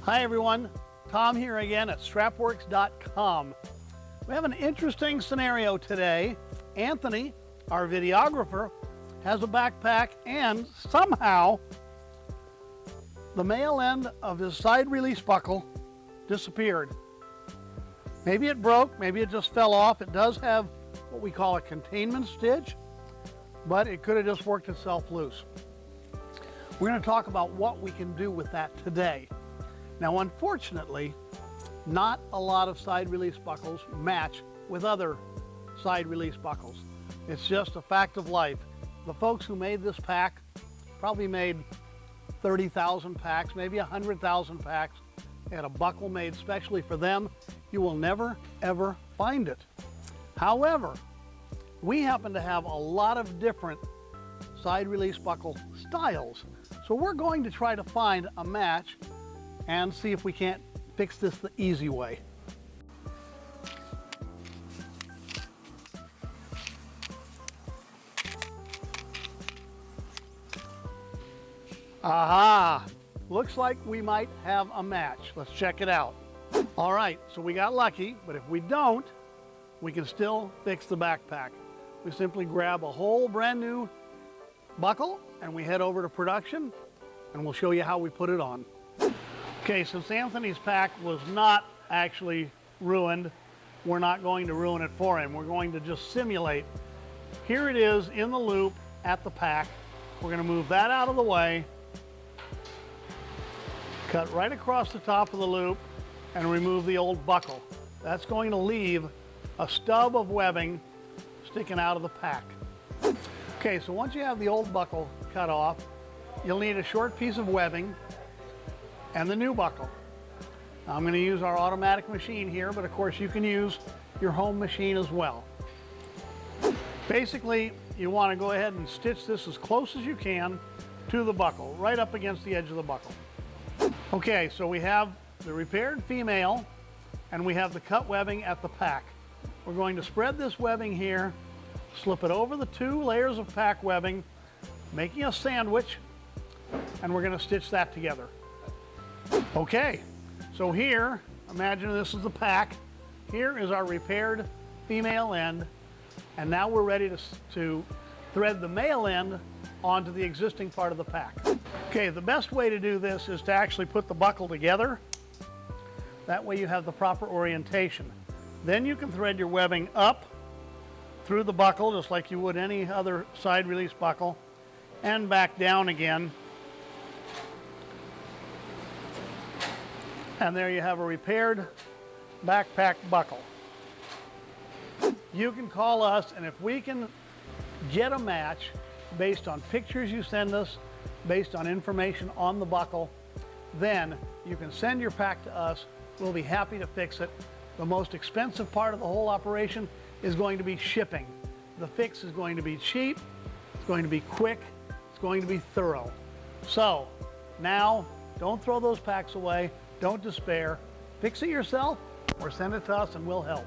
Hi everyone, Tom here again at Strapworks.com. We have an interesting scenario today. Anthony, our videographer, has a backpack and somehow the male end of his side release buckle disappeared. Maybe it broke, maybe it just fell off. It does have what we call a containment stitch, but it could have just worked itself loose. We're going to talk about what we can do with that today. Now, unfortunately, not a lot of side release buckles match with other side release buckles. It's just a fact of life. The folks who made this pack probably made 30,000 packs, maybe 100,000 packs. They had a buckle made specially for them. You will never, ever find it. However, we happen to have a lot of different side release buckle styles. So we're going to try to find a match and see if we can't fix this the easy way. Aha! Looks like we might have a match. Let's check it out. All right, so we got lucky, but if we don't, we can still fix the backpack. We simply grab a whole brand new buckle and we head over to production and we'll show you how we put it on. Okay, since Anthony's pack was not actually ruined, we're not going to ruin it for him. We're going to just simulate. Here it is in the loop at the pack. We're going to move that out of the way, cut right across the top of the loop, and remove the old buckle. That's going to leave a stub of webbing sticking out of the pack. Okay, so once you have the old buckle cut off, you'll need a short piece of webbing and the new buckle. Now, I'm going to use our automatic machine here, but of course you can use your home machine as well. Basically, you want to go ahead and stitch this as close as you can to the buckle, right up against the edge of the buckle. Okay, so we have the repaired female and we have the cut webbing at the pack. We're going to spread this webbing here, slip it over the two layers of pack webbing, making a sandwich, and we're going to stitch that together. Okay, so here, imagine this is the pack. Here is our repaired female end, and now we're ready to thread the male end onto the existing part of the pack. Okay, the best way to do this is to actually put the buckle together. That way you have the proper orientation. Then you can thread your webbing up through the buckle, just like you would any other side release buckle, and back down again. And there you have a repaired backpack buckle. You can call us, and if we can get a match based on pictures you send us, based on information on the buckle, then you can send your pack to us. We'll be happy to fix it. The most expensive part of the whole operation is going to be shipping. The fix is going to be cheap, it's going to be quick, it's going to be thorough. So now, don't throw those packs away. Don't despair. Fix it yourself or send it to us and we'll help.